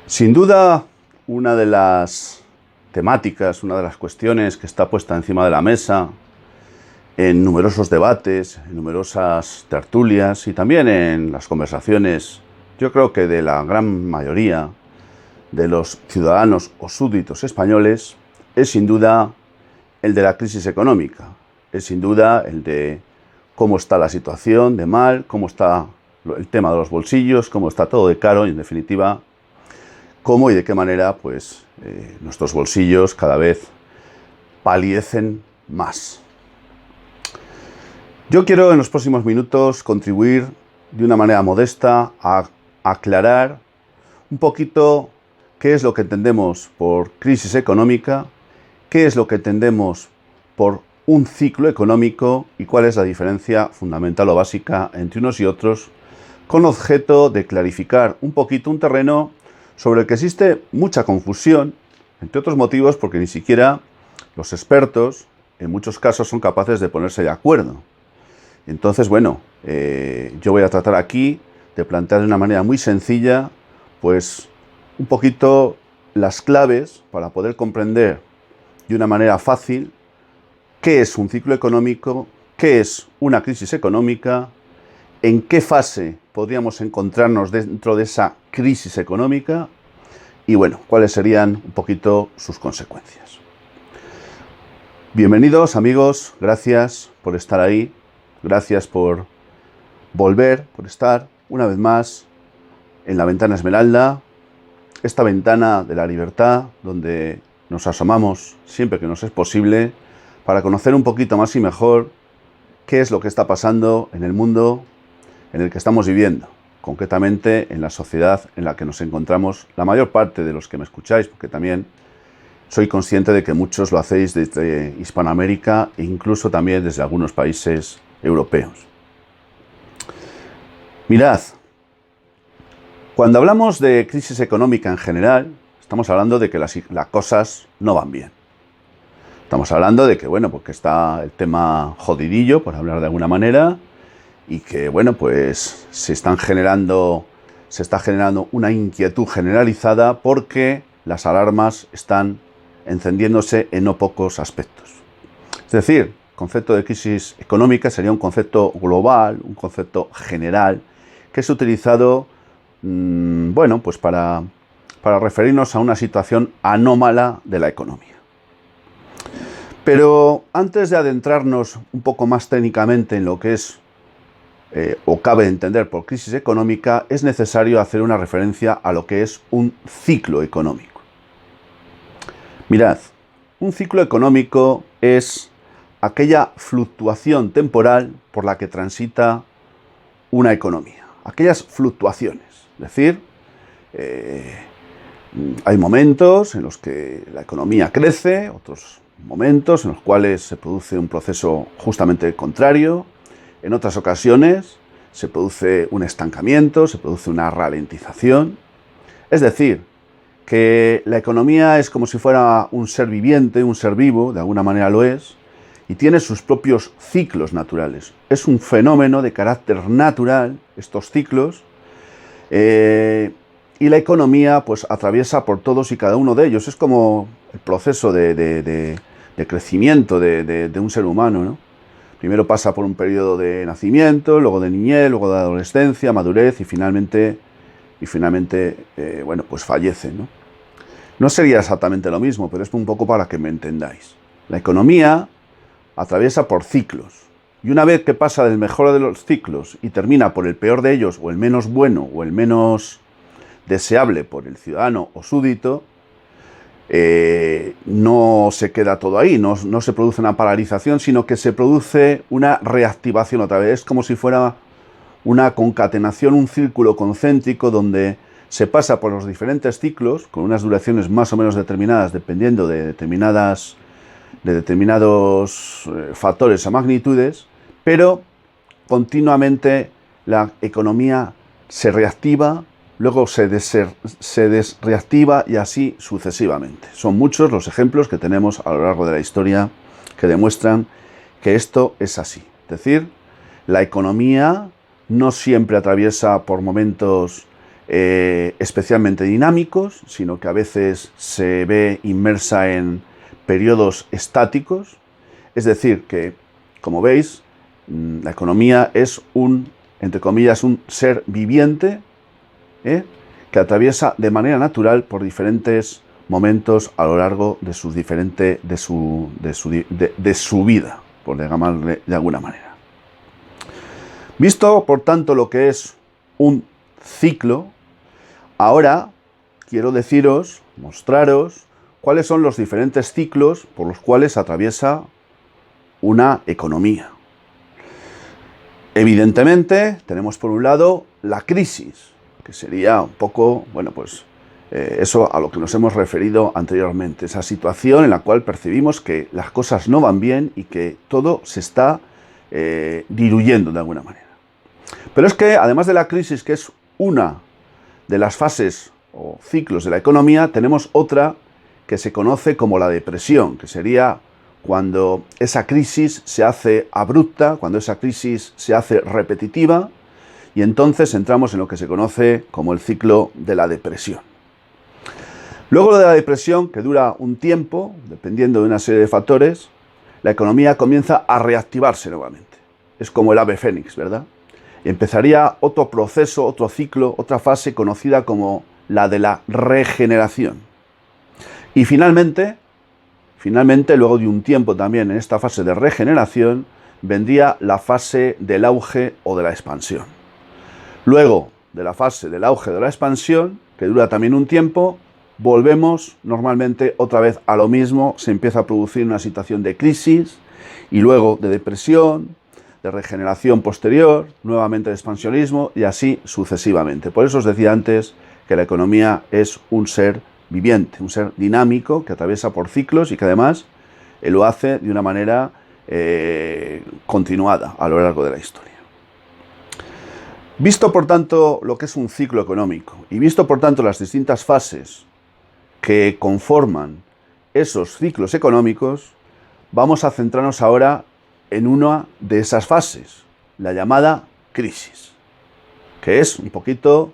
Sin duda, una de las temáticas, una de las cuestiones que está puesta encima de la mesa en numerosos debates, en numerosas tertulias y también en las conversaciones, yo creo que de la gran mayoría de los ciudadanos o súbditos españoles, es sin duda el de la crisis económica, es sin duda el de cómo está la situación de mal, cómo está el tema de los bolsillos, cómo está todo de caro y, en definitiva, cómo y de qué manera nuestros bolsillos cada vez palidecen más. Yo quiero en los próximos minutos contribuir de una manera modesta a aclarar un poquito qué es lo que entendemos por crisis económica, qué es lo que entendemos por un ciclo económico y cuál es la diferencia fundamental o básica entre unos y otros, con objeto de clarificar un poquito un terreno sobre el que existe mucha confusión, entre otros motivos porque ni siquiera los expertos en muchos casos son capaces de ponerse de acuerdo. Entonces, yo voy a tratar aquí de plantear de una manera muy sencilla, pues un poquito las claves para poder comprender de una manera fácil qué es un ciclo económico, qué es una crisis económica, en qué fase podríamos encontrarnos dentro de esa crisis económica y, cuáles serían un poquito sus consecuencias. Bienvenidos, amigos, gracias por estar ahí, gracias por volver, por estar una vez más en la Ventana Esmeralda, esta ventana de la libertad donde nos asomamos siempre que nos es posible para conocer un poquito más y mejor qué es lo que está pasando en el mundo en el que estamos viviendo, concretamente en la sociedad en la que nos encontramos la mayor parte de los que me escucháis, porque también soy consciente de que muchos lo hacéis desde Hispanoamérica e incluso también desde algunos países europeos. Mirad, cuando hablamos de crisis económica en general, estamos hablando de que las cosas no van bien. Estamos hablando de que, porque está el tema jodidillo, por hablar de alguna manera, y que, se está generando una inquietud generalizada porque las alarmas están encendiéndose en no pocos aspectos. Es decir, el concepto de crisis económica sería un concepto global, un concepto general, que es utilizado, para referirnos a una situación anómala de la economía. Pero antes de adentrarnos un poco más técnicamente en lo que es o cabe entender por crisis económica, es necesario hacer una referencia a lo que es un ciclo económico. Mirad, un ciclo económico es aquella fluctuación temporal por la que transita una economía. Aquellas fluctuaciones, es decir, hay momentos en los que la economía crece, otros momentos en los cuales se produce un proceso justamente contrario. En otras ocasiones se produce un estancamiento, se produce una ralentización. Es decir, que la economía es como si fuera un ser viviente, un ser vivo, de alguna manera lo es, y tiene sus propios ciclos naturales. Es un fenómeno de carácter natural, estos ciclos, y la economía atraviesa por todos y cada uno de ellos. Es como el proceso de crecimiento de un ser humano, ¿no? Primero pasa por un periodo de nacimiento, luego de niñez, luego de adolescencia, madurez y finalmente fallece, ¿no? No sería exactamente lo mismo, pero es un poco para que me entendáis. La economía atraviesa por ciclos y una vez que pasa del mejor de los ciclos y termina por el peor de ellos o el menos bueno o el menos deseable por el ciudadano o súbdito, no se queda todo ahí, no se produce una paralización, sino que se produce una reactivación otra vez. Es como si fuera una concatenación, un círculo concéntrico donde se pasa por los diferentes ciclos, con unas duraciones más o menos determinadas, dependiendo de determinados factores o magnitudes, pero continuamente la economía se reactiva, luego se desreactiva y así sucesivamente. Son muchos los ejemplos que tenemos a lo largo de la historia que demuestran que esto es así. Es decir, la economía no siempre atraviesa por momentos especialmente dinámicos, sino que a veces se ve inmersa en periodos estáticos. Es decir, que, como veis, la economía es entre comillas, un ser viviente, que atraviesa de manera natural por diferentes momentos a lo largo de su vida, por llamarle de alguna manera. Visto, por tanto, lo que es un ciclo, ahora quiero mostraros cuáles son los diferentes ciclos por los cuales atraviesa una economía. Evidentemente, tenemos por un lado la crisis, que sería un poco, eso a lo que nos hemos referido anteriormente, esa situación en la cual percibimos que las cosas no van bien y que todo se está diluyendo de alguna manera. Pero es que, además de la crisis, que es una de las fases o ciclos de la economía, tenemos otra que se conoce como la depresión, que sería cuando esa crisis se hace abrupta, cuando esa crisis se hace repetitiva, y entonces entramos en lo que se conoce como el ciclo de la depresión. Luego de la depresión, que dura un tiempo, dependiendo de una serie de factores, la economía comienza a reactivarse nuevamente. Es como el ave fénix, ¿verdad? Y empezaría otro proceso, otro ciclo, otra fase conocida como la de la regeneración. Y finalmente, luego de un tiempo también en esta fase de regeneración, vendría la fase del auge o de la expansión. Luego de la fase del auge o de la expansión, que dura también un tiempo, volvemos normalmente otra vez a lo mismo, se empieza a producir una situación de crisis y luego de depresión, de regeneración posterior, nuevamente de expansionismo y así sucesivamente. Por eso os decía antes que la economía es un ser viviente, un ser dinámico que atraviesa por ciclos y que además lo hace de una manera continuada a lo largo de la historia. Visto por tanto lo que es un ciclo económico y visto por tanto las distintas fases que conforman esos ciclos económicos, vamos a centrarnos ahora en una de esas fases, la llamada crisis, que es un poquito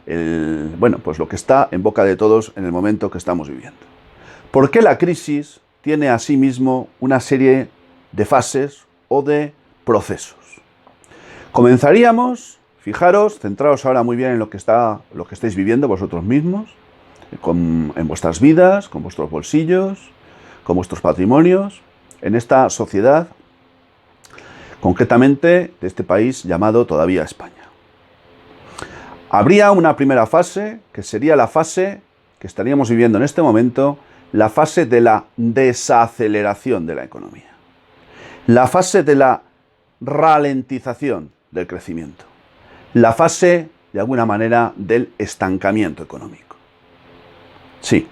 lo que está en boca de todos en el momento que estamos viviendo. ¿Por qué la crisis tiene asimismo una serie de fases o de procesos? Comenzaríamos, fijaros, centraos ahora muy bien en lo que estáis viviendo vosotros mismos, en vuestras vidas, con vuestros bolsillos, con vuestros patrimonios, en esta sociedad, concretamente de este país llamado todavía España. Habría una primera fase, que sería la fase que estaríamos viviendo en este momento, la fase de la desaceleración de la economía. La fase de la ralentización del crecimiento. La fase, de alguna manera, del estancamiento económico. Sí.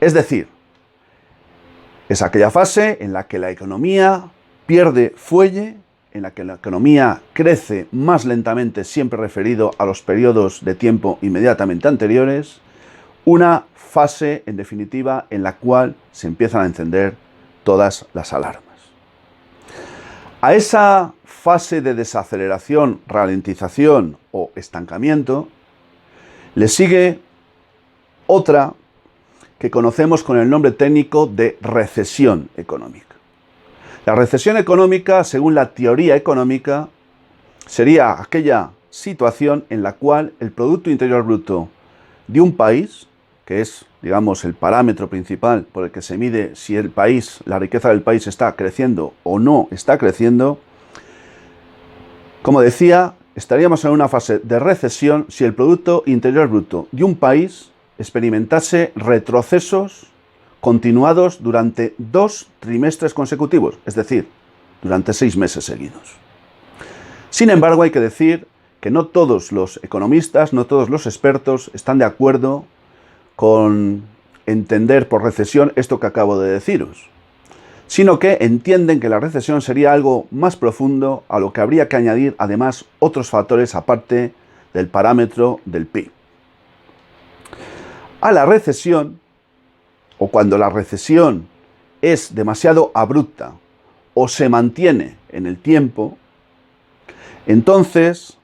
Es decir, es aquella fase en la que la economía pierde fuelle, en la que la economía crece más lentamente, siempre referido a los periodos de tiempo inmediatamente anteriores, una fase, en definitiva, en la cual se empiezan a encender todas las alarmas. A esa fase de desaceleración, ralentización o estancamiento, le sigue otra que conocemos con el nombre técnico de recesión económica. La recesión económica, según la teoría económica, sería aquella situación en la cual el Producto Interior Bruto de un país, que es, digamos, el parámetro principal por el que se mide si el país, la riqueza del país está creciendo o no está creciendo, como decía, estaríamos en una fase de recesión si el Producto Interior Bruto de un país experimentase retrocesos continuados durante 2 trimestres consecutivos, es decir, durante 6 meses seguidos. Sin embargo, hay que decir que no todos los economistas, no todos los expertos están de acuerdo con entender por recesión esto que acabo de deciros, sino que entienden que la recesión sería algo más profundo, a lo que habría que añadir además otros factores aparte del parámetro del PIB. A la recesión, o cuando la recesión es demasiado abrupta o se mantiene en el tiempo, entonces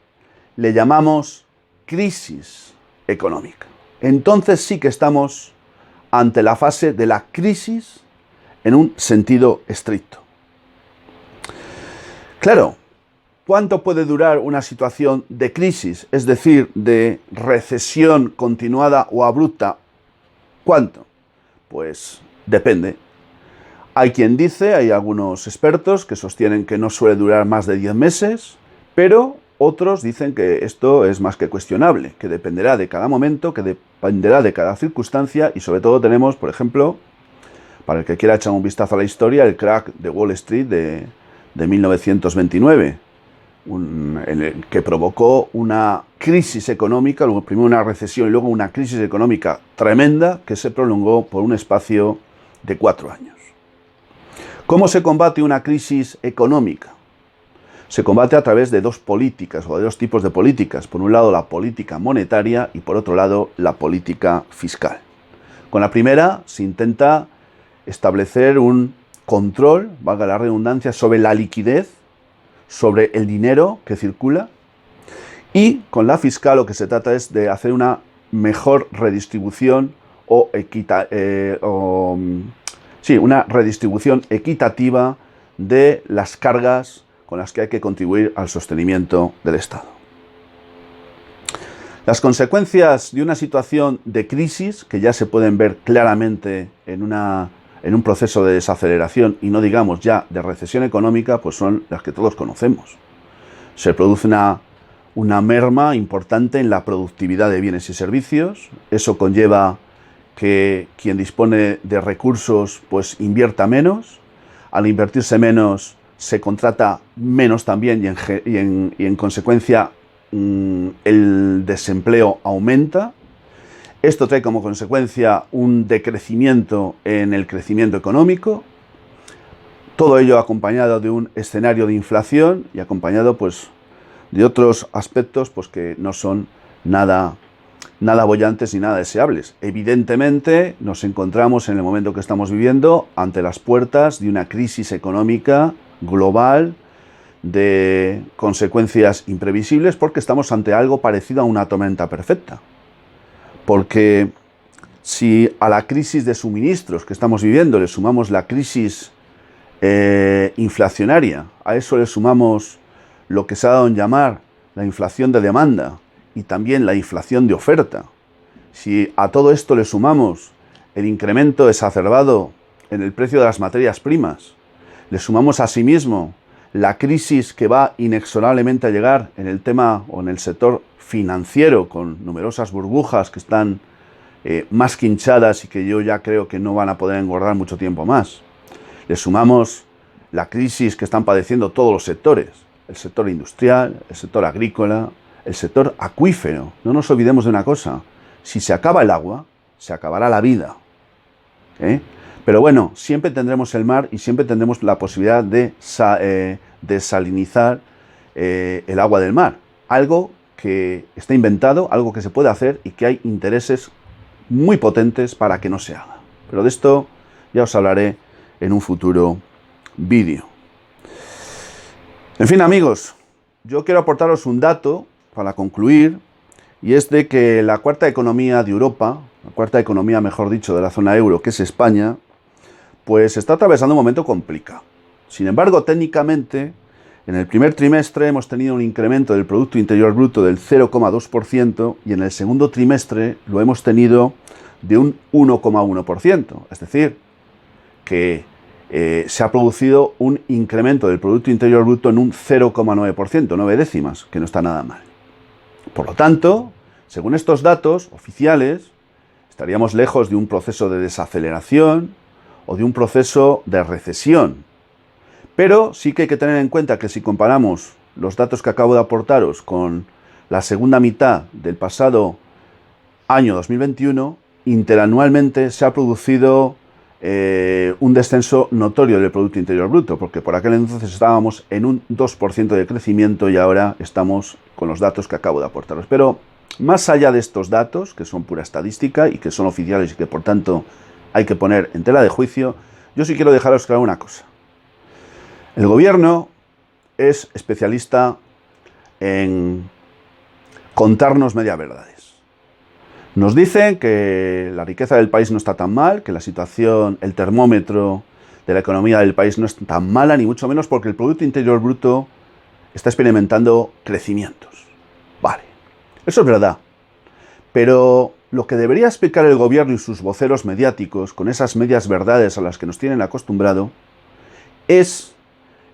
le llamamos crisis económica. Entonces sí que estamos ante la fase de la crisis en un sentido estricto. Claro, ¿cuánto puede durar una situación de crisis, es decir, de recesión continuada o abrupta? ¿Cuánto? Pues depende. Hay quien dice, hay algunos expertos que sostienen que no suele durar más de 10 meses, pero otros dicen que esto es más que cuestionable, que dependerá de cada momento, que dependerá de cada circunstancia y sobre todo tenemos, por ejemplo, para el que quiera echar un vistazo a la historia, el crack de Wall Street de 1929, que provocó una crisis económica, luego primero una recesión y luego una crisis económica tremenda que se prolongó por un espacio de 4 años. ¿Cómo se combate una crisis económica? Se combate a través de dos políticas o de dos tipos de políticas. Por un lado, la política monetaria y por otro lado, la política fiscal. Con la primera se intenta establecer un control, valga la redundancia, sobre la liquidez, sobre el dinero que circula, y con la fiscal lo que se trata es de hacer una mejor redistribución una redistribución equitativa de las cargas con las que hay que contribuir al sostenimiento del Estado. Las consecuencias de una situación de crisis, que ya se pueden ver claramente en un proceso de desaceleración y no digamos ya de recesión económica, pues son las que todos conocemos. Se produce una merma importante en la productividad de bienes y servicios. Eso conlleva que quien dispone de recursos pues invierta menos. Al invertirse menos se contrata menos también y en consecuencia el desempleo aumenta. Esto trae como consecuencia un decrecimiento en el crecimiento económico, todo ello acompañado de un escenario de inflación y acompañado pues de otros aspectos pues que no son nada bollantes ni nada deseables. Evidentemente nos encontramos en el momento que estamos viviendo ante las puertas de una crisis económica global de consecuencias imprevisibles porque estamos ante algo parecido a una tormenta perfecta. Porque si a la crisis de suministros que estamos viviendo le sumamos la crisis inflacionaria, a eso le sumamos lo que se ha dado en llamar la inflación de demanda y también la inflación de oferta, si a todo esto le sumamos el incremento exacerbado en el precio de las materias primas, le sumamos asimismo la crisis que va inexorablemente a llegar en el tema o en el sector financiero, con numerosas burbujas que están más que hinchadas y que yo ya creo que no van a poder engordar mucho tiempo más. Le sumamos la crisis que están padeciendo todos los sectores, el sector industrial, el sector agrícola, el sector acuífero. No nos olvidemos de una cosa, si se acaba el agua, se acabará la vida. Pero bueno, siempre tendremos el mar y siempre tendremos la posibilidad de desalinizar el agua del mar. Algo que está inventado, algo que se puede hacer y que hay intereses muy potentes para que no se haga. Pero de esto ya os hablaré en un futuro vídeo. En fin, amigos, yo quiero aportaros un dato para concluir, y es de que la cuarta economía de Europa, la cuarta economía, mejor dicho, de la zona euro, que es España, pues está atravesando un momento complicado. Sin embargo, técnicamente, en el primer trimestre hemos tenido un incremento del Producto Interior Bruto del 0,2% y en el segundo trimestre lo hemos tenido de un 1,1%. Es decir, que se ha producido un incremento del Producto Interior Bruto en un 0,9%, 9 décimas, que no está nada mal. Por lo tanto, según estos datos oficiales, estaríamos lejos de un proceso de desaceleración o de un proceso de recesión. Pero sí que hay que tener en cuenta que si comparamos los datos que acabo de aportaros con la segunda mitad del pasado año 2021, interanualmente se ha producido un descenso notorio del Producto Interior Bruto, porque por aquel entonces estábamos en un 2% de crecimiento y ahora estamos con los datos que acabo de aportaros. Pero más allá de estos datos, que son pura estadística y que son oficiales y que por tanto hay que poner en tela de juicio, yo sí quiero dejaros claro una cosa. El gobierno es especialista en contarnos medias verdades. Nos dicen que la riqueza del país no está tan mal, que la situación, el termómetro de la economía del país no es tan mala, ni mucho menos porque el Producto Interior Bruto está experimentando crecimientos. Vale, eso es verdad. Pero lo que debería explicar el gobierno y sus voceros mediáticos, con esas medias verdades a las que nos tienen acostumbrado, es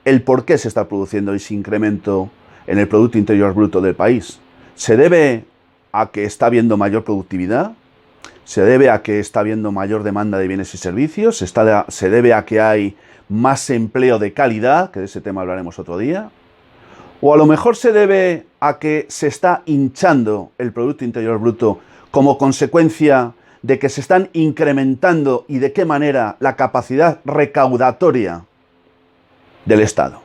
el por qué se está produciendo ese incremento en el Producto Interior Bruto del país. ¿Se debe a que está habiendo mayor productividad? ¿Se debe a que está habiendo mayor demanda de bienes y servicios? ¿Se debe a que hay más empleo de calidad? Que de ese tema hablaremos otro día. ¿O a lo mejor se debe a que se está hinchando el Producto Interior Bruto como consecuencia de que se están incrementando y de qué manera la capacidad recaudatoria del Estado?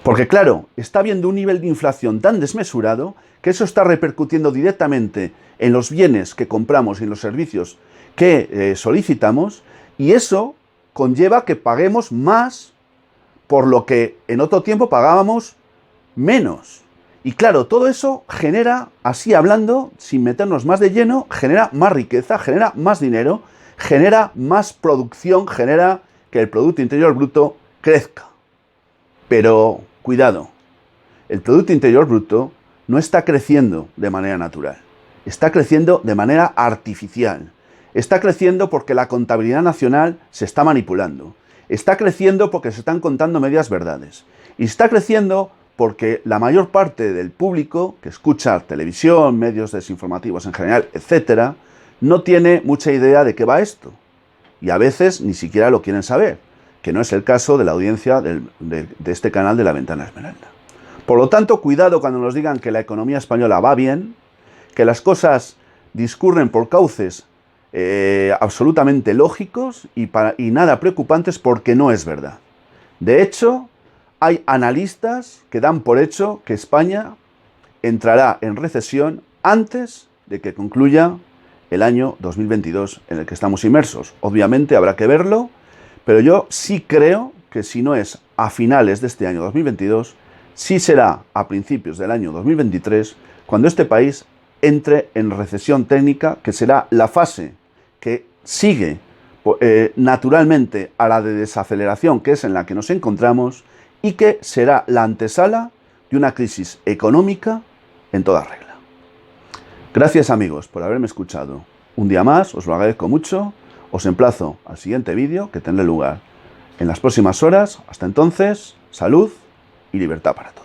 Porque claro, está habiendo un nivel de inflación tan desmesurado que eso está repercutiendo directamente en los bienes que compramos y en los servicios que solicitamos, y eso conlleva que paguemos más por lo que en otro tiempo pagábamos menos. Y claro, todo eso genera, así hablando, sin meternos más de lleno, genera más riqueza, genera más dinero, genera más producción, genera que el Producto Interior Bruto crezca. Pero cuidado, el Producto Interior Bruto no está creciendo de manera natural, está creciendo de manera artificial, está creciendo porque la contabilidad nacional se está manipulando, está creciendo porque se están contando medias verdades, y está creciendo porque la mayor parte del público que escucha televisión, medios desinformativos en general, etc., no tiene mucha idea de qué va esto, y a veces ni siquiera lo quieren saber, que no es el caso de la audiencia de este canal de La Ventana Esmeralda. Por lo tanto, cuidado cuando nos digan que la economía española va bien, que las cosas discurren por cauces absolutamente lógicos y nada preocupantes, porque no es verdad. De hecho, hay analistas que dan por hecho que España entrará en recesión antes de que concluya el año 2022 en el que estamos inmersos. Obviamente habrá que verlo, pero yo sí creo que si no es a finales de este año 2022, sí será a principios del año 2023 cuando este país entre en recesión técnica, que será la fase que sigue naturalmente a la de desaceleración, que es en la que nos encontramos, y que será la antesala de una crisis económica en toda regla. Gracias amigos por haberme escuchado. Un día más, os lo agradezco mucho. Os emplazo al siguiente vídeo que tendrá lugar en las próximas horas. Hasta entonces, salud y libertad para todos.